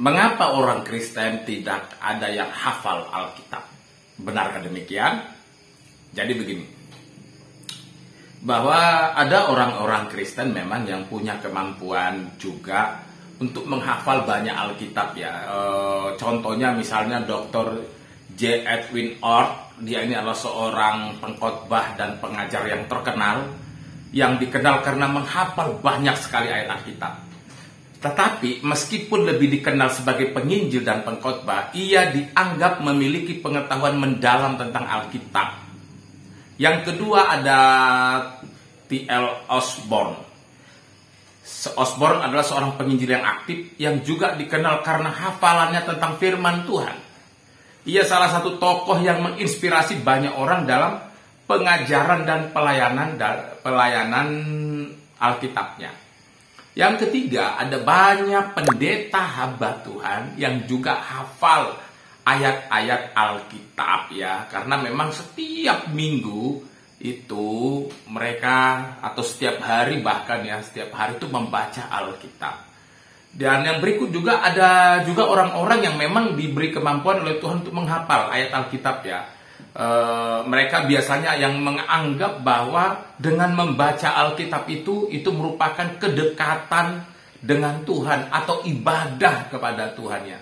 Mengapa orang Kristen tidak ada yang hafal Alkitab? Benarkah demikian? Jadi begini, bahwa ada orang-orang Kristen memang yang punya kemampuan juga untuk menghafal banyak Alkitab ya. Contohnya misalnya Dr. J. Edwin Orr, dia ini adalah seorang pengkhotbah dan pengajar yang terkenal, yang dikenal karena menghafal banyak sekali ayat Alkitab. Tetapi meskipun lebih dikenal sebagai penginjil dan pengkhotbah, ia dianggap memiliki pengetahuan mendalam tentang Alkitab. Yang kedua ada T.L. Osborne. Osborne adalah seorang penginjil yang aktif yang juga dikenal karena hafalannya tentang firman Tuhan. Ia salah satu tokoh yang menginspirasi banyak orang dalam pengajaran dan pelayanan Alkitabnya. Yang ketiga, ada banyak pendeta hamba Tuhan yang juga hafal ayat-ayat Alkitab ya. Karena memang setiap minggu itu mereka, atau setiap hari bahkan ya, setiap hari itu membaca Alkitab. Dan yang berikut juga ada juga orang-orang yang memang diberi kemampuan oleh Tuhan untuk menghafal ayat Alkitab ya. Mereka biasanya yang menganggap bahwa dengan membaca Alkitab itu merupakan kedekatan dengan Tuhan atau ibadah kepada Tuhannya.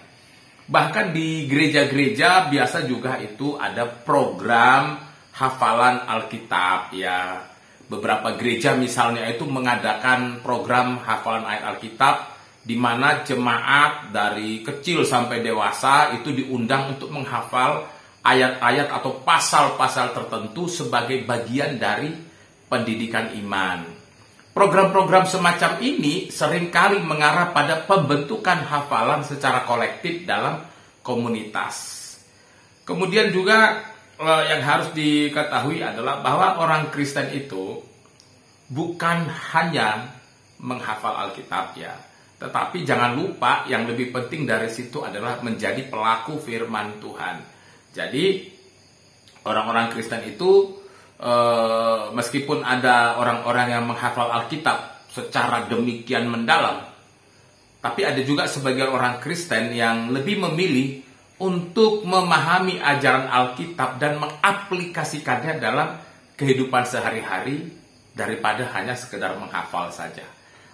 Bahkan di gereja-gereja biasa juga itu ada program hafalan Alkitab ya. Beberapa gereja misalnya itu mengadakan program hafalan ayat Alkitab, di mana jemaat dari kecil sampai dewasa itu diundang untuk menghafal ayat-ayat atau pasal-pasal tertentu sebagai bagian dari pendidikan iman. Program-program semacam ini seringkali mengarah pada pembentukan hafalan secara kolektif dalam komunitas. Kemudian juga yang harus diketahui adalah bahwa orang Kristen itu bukan hanya menghafal Alkitab ya, tetapi jangan lupa yang lebih penting dari situ adalah menjadi pelaku firman Tuhan. Jadi orang-orang Kristen itu meskipun ada orang-orang yang menghafal Alkitab secara demikian mendalam, tapi ada juga sebagian orang Kristen yang lebih memilih untuk memahami ajaran Alkitab dan mengaplikasikannya dalam kehidupan sehari-hari daripada hanya sekedar menghafal saja.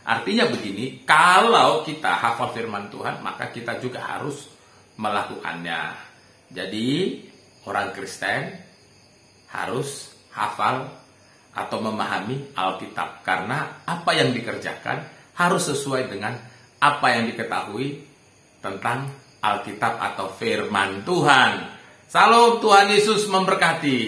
Artinya begini, kalau kita hafal firman Tuhan, maka kita juga harus melakukannya. Jadi orang Kristen harus hafal atau memahami Alkitab, karena apa yang dikerjakan harus sesuai dengan apa yang diketahui tentang Alkitab atau firman Tuhan. Salam, Tuhan Yesus memberkati.